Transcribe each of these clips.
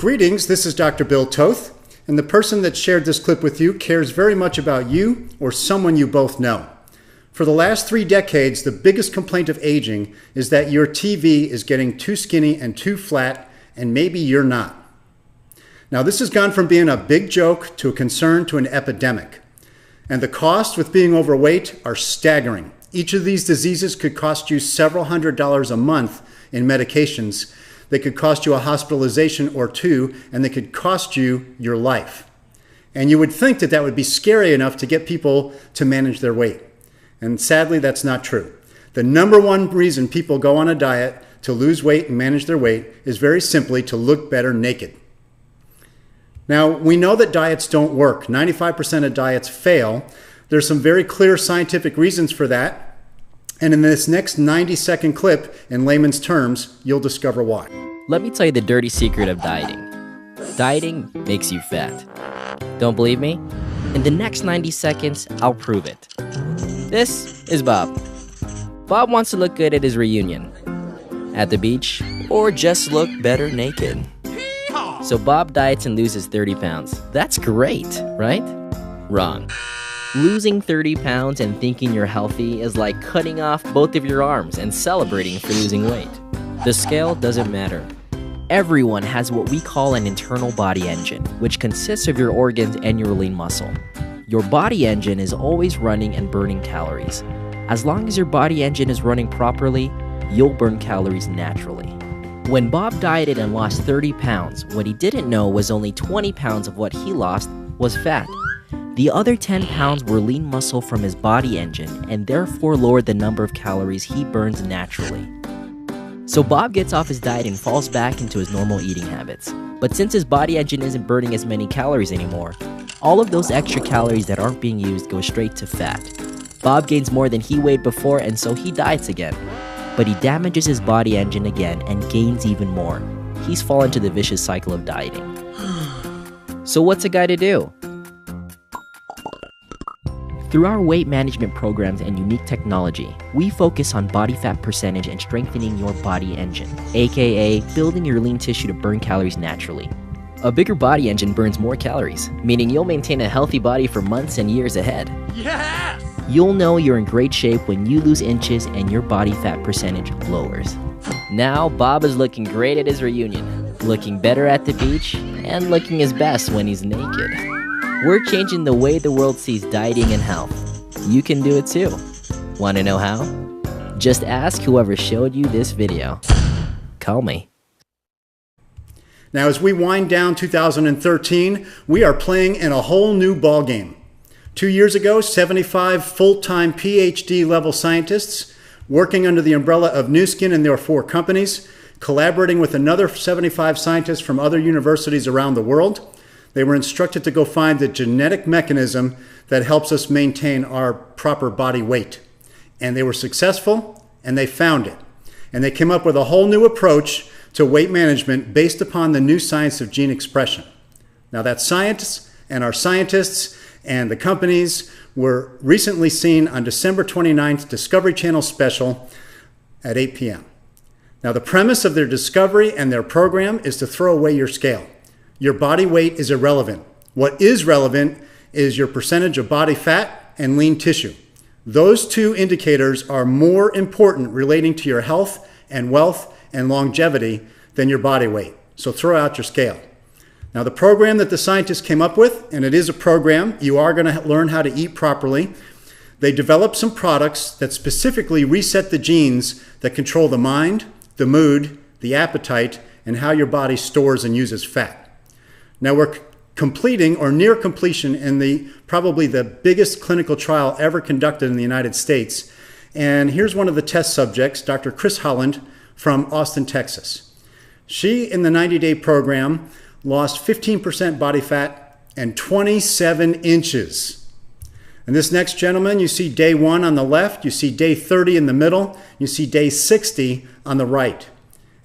Greetings, this is Dr. Bill Toth, and the person that shared this clip with you cares very much about you or someone you both know. For the last 3 decades, the biggest complaint of aging is that your TV is getting too skinny and too flat, and maybe you're not. Now, this has gone from being a big joke to a concern to an epidemic. And the costs with being overweight are staggering. Each of these diseases could cost you several $100s a month in medications. They could cost you a hospitalization or 2, and they could cost you your life. And you would think that that would be scary enough to get people to manage their weight. And sadly, that's not true. The number one reason people go on a diet to lose weight and manage their weight is very simply to look better naked. Now, we know that diets don't work. 95% of diets fail. There's some very clear scientific reasons for that. And in this next 90-second clip, in layman's terms, you'll discover why. Let me tell you the dirty secret of dieting. Dieting makes you fat. Don't believe me? In the next 90 seconds, I'll prove it. This is Bob. Bob wants to look good at his reunion, at the beach, or just look better naked. So Bob diets and loses 30 pounds. That's great, right? Wrong. Losing 30 pounds and thinking you're healthy is like cutting off both of your arms and celebrating for losing weight. The scale doesn't matter. Everyone has what we call an internal body engine, which consists of your organs and your lean muscle. Your body engine is always running and burning calories. As long as your body engine is running properly, you'll burn calories naturally. When Bob dieted and lost 30 pounds, what he didn't know was only 20 pounds of what he lost was fat. The other 10 pounds were lean muscle from his body engine and therefore lowered the number of calories he burns naturally. So Bob gets off his diet and falls back into his normal eating habits. But since his body engine isn't burning as many calories anymore, all of those extra calories that aren't being used go straight to fat. Bob gains more than he weighed before, and so he diets again. But he damages his body engine again and gains even more. He's fallen into the vicious cycle of dieting. So what's a guy to do? Through our weight management programs and unique technology, we focus on body fat percentage and strengthening your body engine, aka building your lean tissue to burn calories naturally. A bigger body engine burns more calories, meaning you'll maintain a healthy body for months and years ahead. Yes! You'll know you're in great shape when you lose inches and your body fat percentage lowers. Now, Bob is looking great at his reunion, looking better at the beach, and looking his best when he's naked. We're changing the way the world sees dieting and health. You can do it too. Want to know how? Just ask whoever showed you this video. Call me. Now, as we wind down 2013, we are playing in a whole new ballgame. 2 years ago, 75 full-time PhD-level scientists working under the umbrella of Nu Skin and their 4 companies, collaborating with another 75 scientists from other universities around the world. They were instructed to go find the genetic mechanism that helps us maintain our proper body weight. And they were successful, and they found it. And they came up with a whole new approach to weight management based upon the new science of gene expression. Now, that science and our scientists and the companies were recently seen on December 29th Discovery Channel special at 8 p.m. Now, the premise of their discovery and their program is to throw away your scale. Your body weight is irrelevant. What is relevant is your percentage of body fat and lean tissue. Those 2 indicators are more important relating to your health and wealth and longevity than your body weight. So throw out your scale. Now, the program that the scientists came up with, and it is a program, you are going to learn how to eat properly. They developed some products that specifically reset the genes that control the mind, the mood, the appetite, and how your body stores and uses fat. Now, we're completing or near completion in probably the biggest clinical trial ever conducted in the United States. And here's one of the test subjects, Dr. Chris Holland from Austin, Texas. She, in the 90-day program, lost 15% body fat and 27 inches. And this next gentleman, you see day 1 on the left, you see day 30 in the middle, you see day 60 on the right.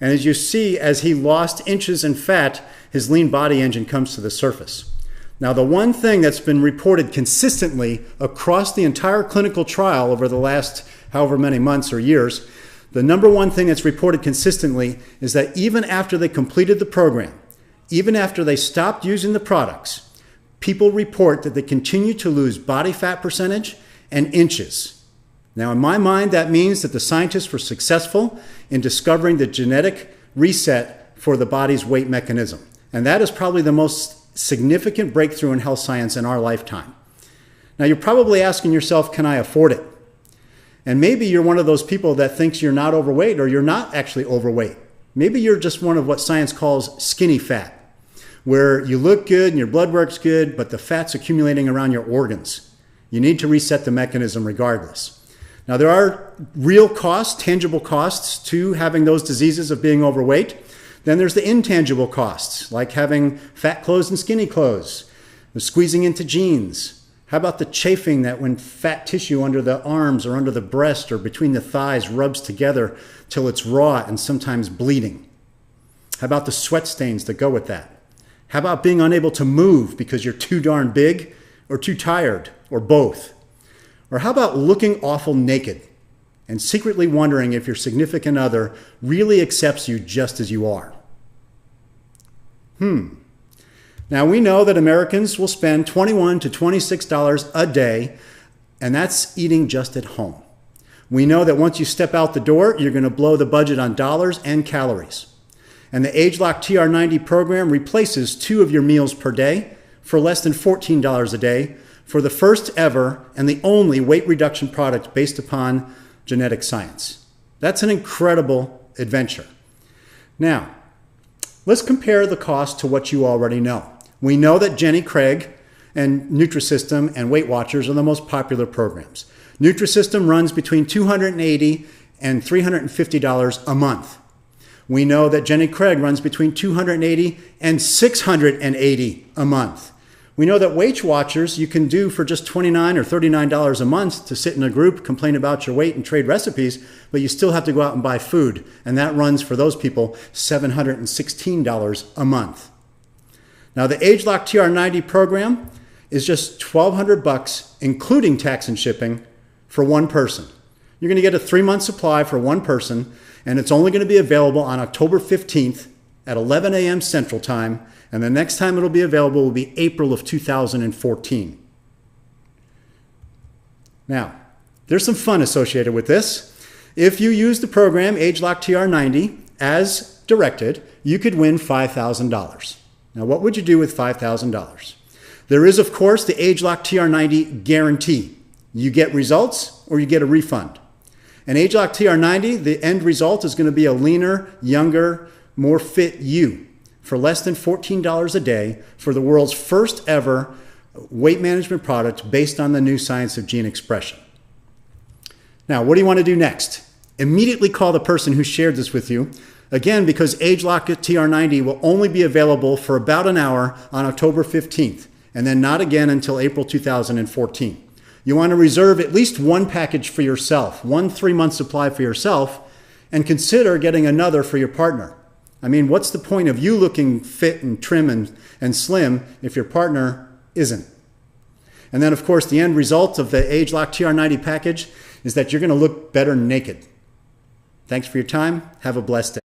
And as you see, as he lost inches in fat, his lean body engine comes to the surface. Now, the one thing that's been reported consistently across the entire clinical trial over the last however many months or years, the number one thing that's reported consistently is that even after they completed the program, even after they stopped using the products, people report that they continue to lose body fat percentage and inches. Now, in my mind, that means that the scientists were successful in discovering the genetic reset for the body's weight mechanism. And that is probably the most significant breakthrough in health science in our lifetime. Now, you're probably asking yourself, can I afford it? And maybe you're one of those people that thinks you're not overweight, or you're not actually overweight. Maybe you're just one of what science calls skinny fat, where you look good and your blood work's good, but the fat's accumulating around your organs. You need to reset the mechanism regardless. Now, there are real costs, tangible costs to having those diseases of being overweight. Then there's the intangible costs, like having fat clothes and skinny clothes, the squeezing into jeans. How about the chafing that when fat tissue under the arms or under the breast or between the thighs rubs together till it's raw and sometimes bleeding? How about the sweat stains that go with that? How about being unable to move because you're too darn big or too tired or both? Or how about looking awful naked and secretly wondering if your significant other really accepts you just as you are? Now, we know that Americans will spend $21 to $26 a day, and that's eating just at home. We know that once you step out the door, you're going to blow the budget on dollars and calories. And the ageLOC TR90 program replaces 2 of your meals per day for less than $14 a day for the first ever and the only weight reduction product based upon genetic science. That's an incredible adventure. Now, let's compare the cost to what you already know. We know that Jenny Craig and Nutrisystem and Weight Watchers are the most popular programs. Nutrisystem runs between $280 and $350 a month. We know that Jenny Craig runs between $280 and $680 a month. We know that Weight Watchers you can do for just $29 or $39 a month to sit in a group, complain about your weight, and trade recipes, but you still have to go out and buy food. And that runs for those people $716 a month. Now, the ageLOC TR90 program is just $1,200, including tax and shipping, for one person. You're going to get a 3-month supply for one person, and it's only going to be available on October 15th at 11 a.m. Central Time, and the next time it'll be available will be April of 2014. Now, there's some fun associated with this. If you use the program ageLOC TR90 as directed, you could win $5,000. Now, what would you do with $5,000? There is, of course, the ageLOC TR90 guarantee. You get results or you get a refund. And ageLOC TR90, the end result is going to be a leaner, younger, more fit you for less than $14 a day for the world's first ever weight management product based on the new science of gene expression. Now, what do you want to do next? Immediately call the person who shared this with you. Again, because ageLOC TR90 will only be available for about an hour on October 15th, and then not again until April 2014. You want to reserve at least one package for yourself, one 3-month supply for yourself, and consider getting another for your partner. I mean, what's the point of you looking fit and trim and slim if your partner isn't? And then, of course, the end result of the ageLOC TR90 package is that you're going to look better naked. Thanks for your time. Have a blessed day.